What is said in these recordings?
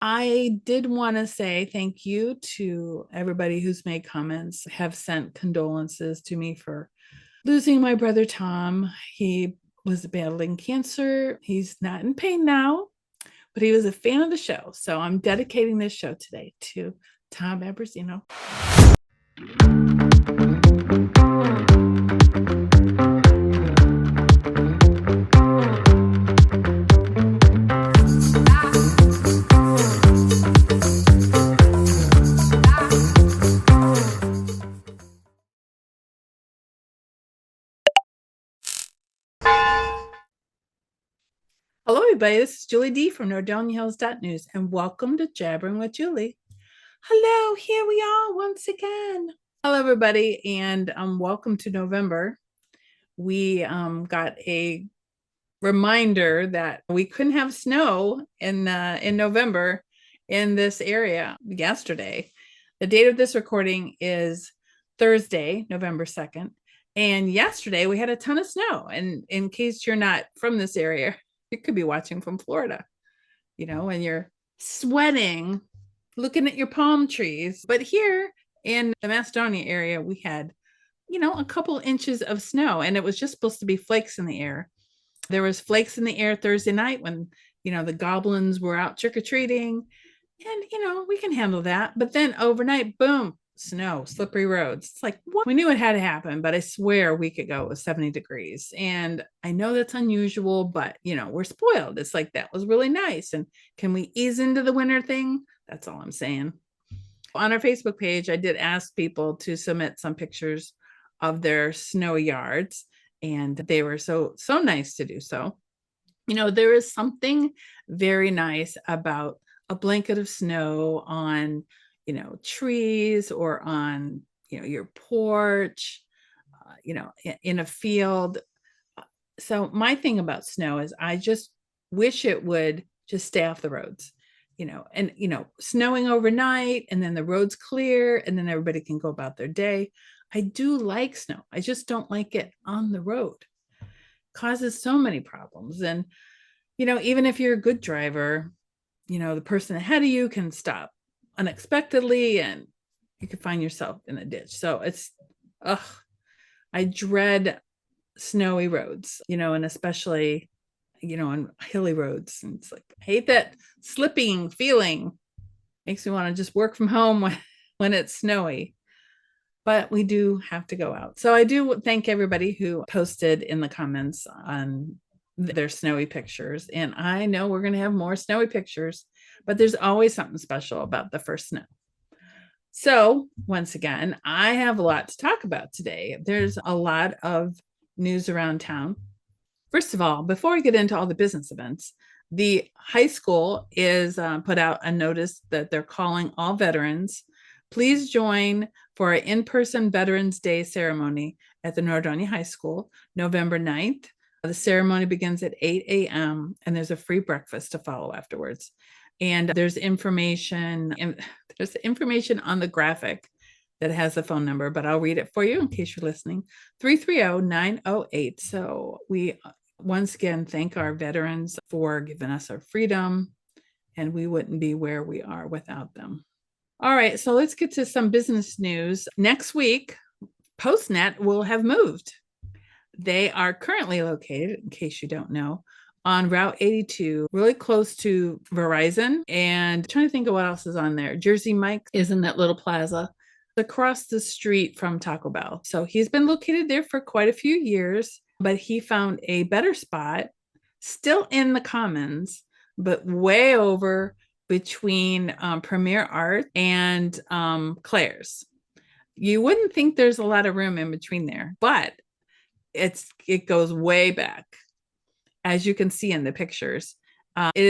I did want to say thank you to everybody who's made comments, have sent condolences to me for losing my brother Tom. He was battling cancer. He's not in pain now, but he was a fan of the show. So I'm dedicating this show today to Tom Ebersino. Hello, everybody. This is Julie D from NordoniaHills.news, and welcome to Jabbering with Julie. Hello, here we are once again. Hello, everybody, and welcome to November. We got a reminder that we couldn't have snow in November in this area yesterday. The date of this recording is Thursday, November 2nd. And yesterday we had a ton of snow. And in case you're not from this area, you could be watching from Florida, and you're sweating, looking at your palm trees. But here in the Macedonia area, we had, a couple inches of snow, and it was just supposed to be flakes in the air. There was flakes in the air Thursday night when, the goblins were out trick-or-treating, and, we can handle that. But then overnight, boom, snow, slippery roads. It's like, what? We knew it had to happen, but I swear a week ago it was 70 degrees. And I know that's unusual, but, we're spoiled. It's like, that was really nice. And can we ease into the winter thing? That's all I'm saying. On our Facebook page, I did ask people to submit some pictures of their snowy yards, and they were so nice to do so. There is something very nice about a blanket of snow on, trees or on, your porch, in a field. So my thing about snow is I just wish it would just stay off the roads, and, snowing overnight and then the roads clear and then everybody can go about their day. I do like snow. I just don't like it on the road. It causes so many problems. And, even if you're a good driver, the person ahead of you can stop unexpectedly and you could find yourself in a ditch. So I dread snowy roads, and especially, on hilly roads. And it's like, I hate that slipping feeling. Makes me want to just work from home when it's snowy. But we do have to go out. So I do thank everybody who posted in the comments on their snowy pictures. And I know we're going to have more snowy pictures, but there's always something special about the first snow. So once again, I have a lot to talk about today. There's a lot of news around town. First of all, before we get into all the business events, the high school is put out a notice that they're calling all veterans. Please join for an in-person Veterans Day ceremony at the Nordonia High School, November 9th. The ceremony begins at 8 a.m. and there's a free breakfast to follow afterwards. And there's information on the graphic that has the phone number, but I'll read it for you in case you're listening. 330-908. So we once again thank our veterans for giving us our freedom, and we wouldn't be where we are without them. All right, so let's get to some business news. Next week, PostNet will have moved. They are currently located, in case you don't know, on Route 82, really close to Verizon. And I'm trying to think of what else is on there. Jersey Mike is in that little plaza across the street from Taco Bell. So he's been located there for quite a few years, but he found a better spot, still in the Commons, but way over between Premier Art and Claire's. You wouldn't think there's a lot of room in between there, but it goes way back, as you can see in the pictures. It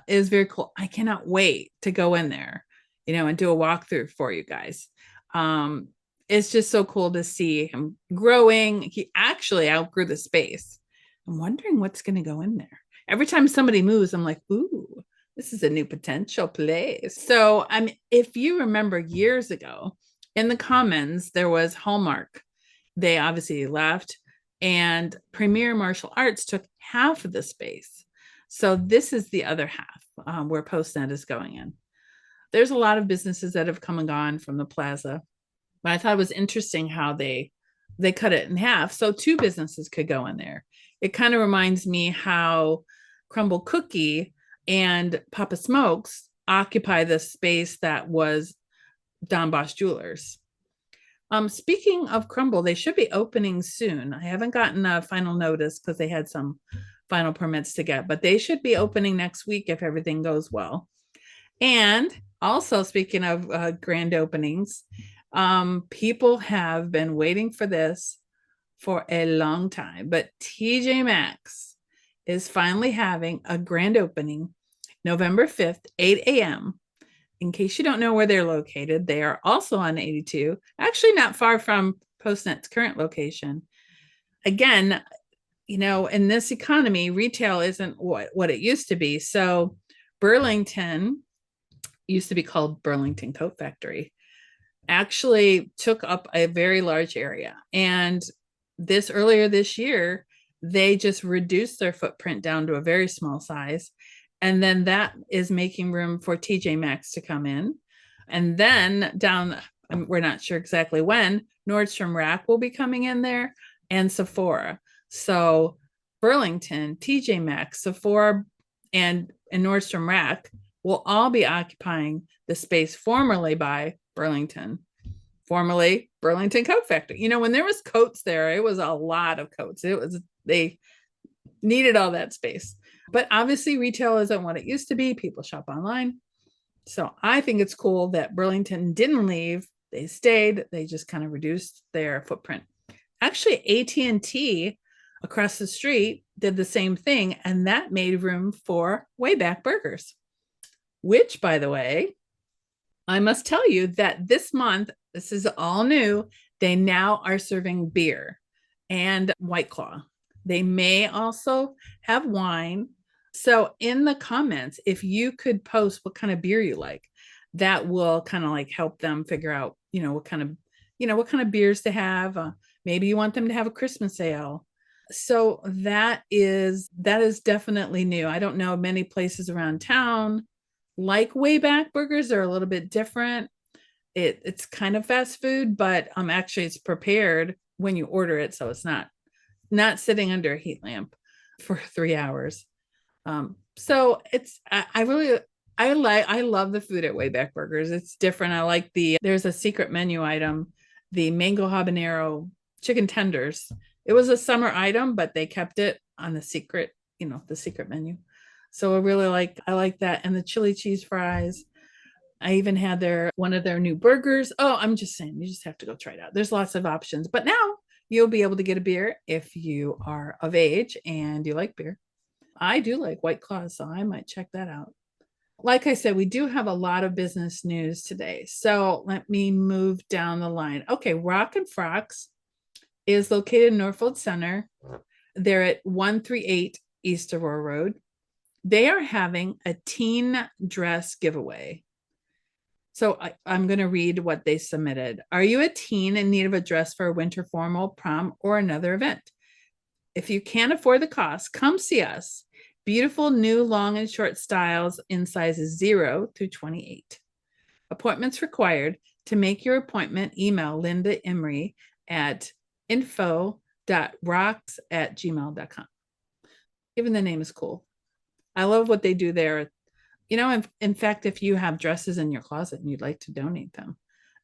is very cool. I cannot wait to go in there, and do a walkthrough for you guys. It's just so cool to see him growing. He actually outgrew the space. I'm wondering what's going to go in there. Every time somebody moves, I'm like, ooh, this is a new potential place. So if you remember years ago in the Commons, there was Hallmark. They obviously left, and Premier Martial Arts took half of the space. So this is the other half. where PostNet is going in. There's a lot of businesses that have come and gone from the plaza, but I thought it was interesting how they cut it in half so two businesses could go in there. It kind of reminds me how Crumbl Cookie and Papa Smokes occupy the space that was Don Bosch Jewelers. Speaking of Crumbl, they should be opening soon. I haven't gotten a final notice because they had some final permits to get, but they should be opening next week if everything goes well. And also, speaking of grand openings, people have been waiting for this for a long time, but TJ Maxx is finally having a grand opening November 5th, 8 a.m. In case you don't know where they're located, they are also on 82, actually not far from PostNet's current location. Again, you know, in this economy, retail isn't what it used to be. So Burlington, used to be called Burlington Coat Factory, actually took up a very large area. And earlier this year, they just reduced their footprint down to a very small size. And then that is making room for TJ Maxx to come in. And then down, we're not sure exactly when, Nordstrom Rack will be coming in there and Sephora. So Burlington, TJ Maxx, Sephora, and Nordstrom Rack will all be occupying the space formerly by Burlington, formerly Burlington Coat Factory. You know, when there was coats there, it was a lot of coats. They needed all that space. But obviously retail isn't what it used to be. People shop online. So I think it's cool that Burlington didn't leave. They stayed. They just kind of reduced their footprint. Actually, AT&T across the street did the same thing, and that made room for WAYBACK burgers, which, by the way, I must tell you that this month, this is all new, they now are serving beer and White Claw. They may also have wine. So in the comments, if you could post what kind of beer you like, that will kind of like help them figure out, what kind of beers to have. Maybe you want them to have a Christmas ale. So that is definitely new. I don't know many places around town like WAYBACK burgers. They're a little bit different. It's kind of fast food, but actually it's prepared when you order it, so it's not sitting under a heat lamp for 3 hours. So I love the food at WAYBACK Burgers. It's different. There's a secret menu item, the mango habanero chicken tenders. It was a summer item, but they kept it on the secret menu. So I like that. And the chili cheese fries. I even had one of their new burgers. Oh, I'm just saying, you just have to go try it out. There's lots of options, but now you'll be able to get a beer if you are of age and you like beer. I do like White Claw, so I might check that out. Like I said, we do have a lot of business news today. So let me move down the line. Okay, Rockin Frocks is located in Norfolk Center. They're at 138 East Aurora Road. They are having a teen dress giveaway. So I'm going to read what they submitted. Are you a teen in need of a dress for a winter formal, prom, or another event? If you can't afford the cost, come see us. Beautiful new long and short styles in sizes 0 through 28. Appointments required. To make your appointment, email Linda Emery at info.rocks@gmail.com. Even the name is cool. I love what they do there. In fact, if you have dresses in your closet and you'd like to donate them,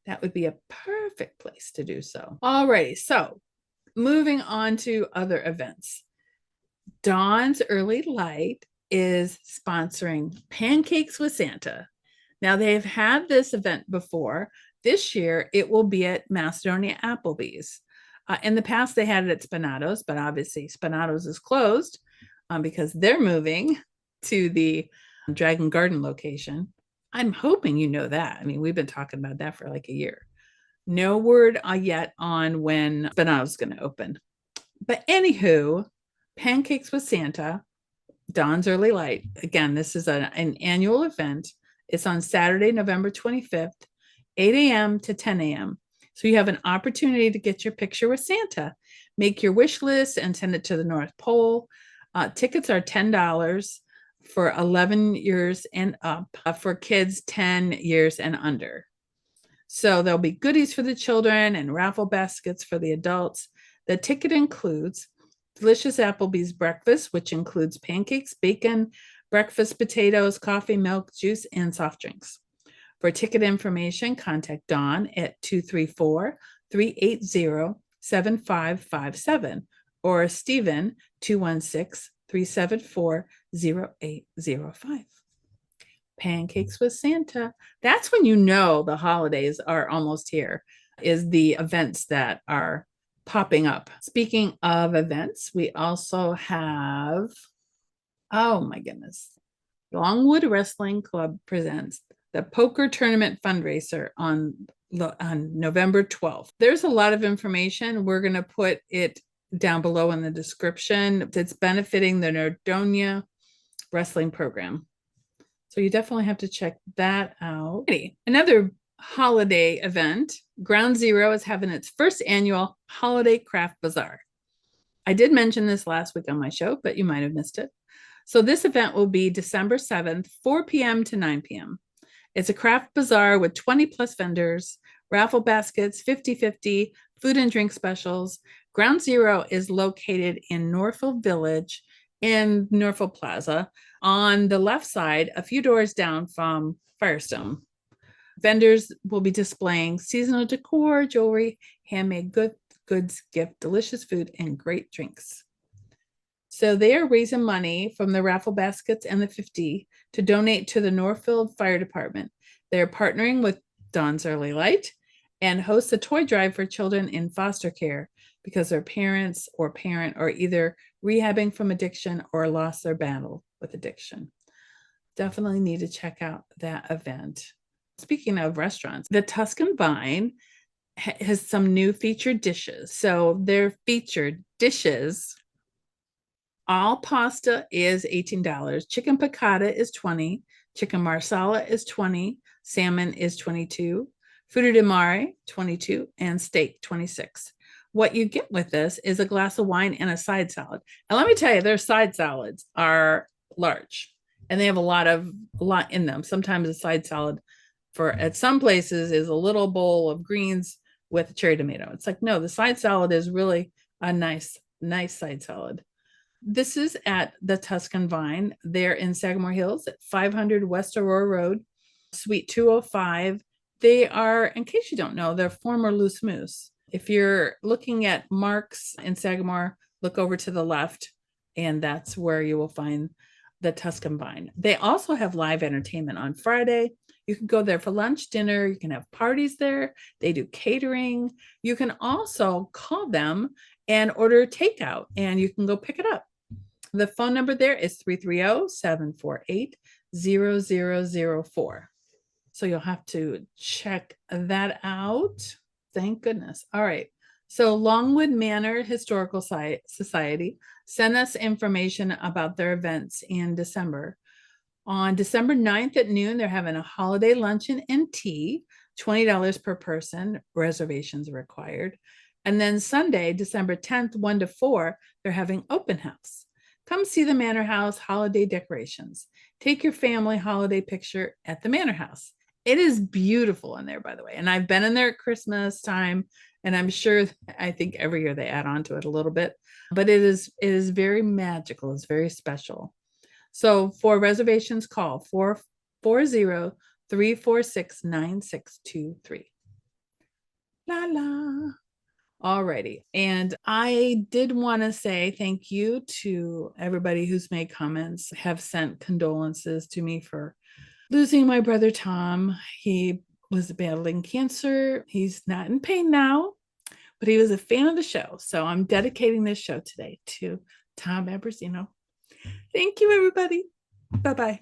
that would be a perfect place to do so. Alrighty, so moving on to other events. Dawn's Early Light is sponsoring Pancakes with Santa. Now, they've had this event before. This year, it will be at Macedonia Applebee's. In the past, they had it at Spinato's, but obviously Spinato's is closed because they're moving to the Dragon Garden location. I'm hoping you know that. I mean, we've been talking about that for like a year. No word yet on when Spinato's going to open. But anywho, Pancakes with Santa, Dawn's Early Light. Again, this is an annual event. It's on Saturday, November 25th, 8 a.m. to 10 a.m. So you have an opportunity to get your picture with Santa. Make your wish list and send it to the North Pole. Tickets are $10 for 11 years and up, for kids 10 years and under. So there'll be goodies for the children and raffle baskets for the adults. The ticket includes delicious Applebee's breakfast, which includes pancakes, bacon, breakfast potatoes, coffee, milk, juice, and soft drinks. For ticket information, contact Dawn at 234-380-7557 or Stephen 216-374-0805. Pancakes with Santa. That's when you know the holidays are almost here, is the events that are popping up. Speaking of events, we also have, oh my goodness, Longwood Wrestling Club presents the poker tournament fundraiser on November 12th. There's a lot of information. We're going to put it down below in the description. It's benefiting the Nordonia wrestling program. So you definitely have to check that out. Another holiday event, Ground Xero is having its first annual holiday craft bazaar. I did mention this last week on my show, but you might have missed it. So this event will be December 7th, 4 p.m. to 9 p.m. It's a craft bazaar with 20 plus vendors, raffle baskets, 50-50, food and drink specials. Ground Xero is located in Norfolk Village in Norfolk Plaza on the left side, a few doors down from Firestone. Vendors will be displaying seasonal decor, jewelry, handmade goods, gift, delicious food, and great drinks. So they are raising money from the raffle baskets and the 50 to donate to the Northfield Fire Department. They're partnering with Dawn's Early Light and host a toy drive for children in foster care because their parents or parent are either rehabbing from addiction or lost their battle with addiction. Definitely need to check out that event. Speaking of restaurants, the Tuscan Vine has some new featured dishes. So their featured dishes, all pasta is $18. Chicken piccata is $20. Chicken marsala is $20. Salmon is $22. Frutti di mare, $22. And steak, $26. What you get with this is a glass of wine and a side salad. And let me tell you, their side salads are large and they have a lot in them. Sometimes a side salad at some places is a little bowl of greens with a cherry tomato. It's like, no, the side salad is really a nice side salad. This is at the Tuscan Vine. They're in Sagamore Hills at 500 West Aurora Road, Suite 205. They are, in case you don't know, they're former Loose Moose. If you're looking at Mark's in Sagamore, look over to the left, and that's where you will find the Tuscan Vine. They also have live entertainment on Friday. You can go there for lunch, dinner. You can have parties there. They do catering. You can also call them and order takeout, and you can go pick it up. The phone number there is 330-748-0004. So you'll have to check that out. Thank goodness. All right. So Longwood Manor Historical Society sent us information about their events in December. On December 9th at noon, they're having a holiday luncheon and tea, $20 per person. Reservations are required. And then Sunday, December 10th, 1 to 4, they're having open house. Come see the Manor House holiday decorations. Take your family holiday picture at the Manor House. It is beautiful in there, by the way. And I've been in there at Christmas time, and I'm sure, I think every year they add on to it a little bit, but it is very magical. It's very special. So for reservations, call 440-346-9623. La la. Alrighty. And I did want to say thank you to everybody who's made comments, have sent condolences to me for losing my brother Tom. He was battling cancer. He's not in pain now, but he was a fan of the show. So I'm dedicating this show today to Tom Ebersino. Thank you, everybody. Bye-bye.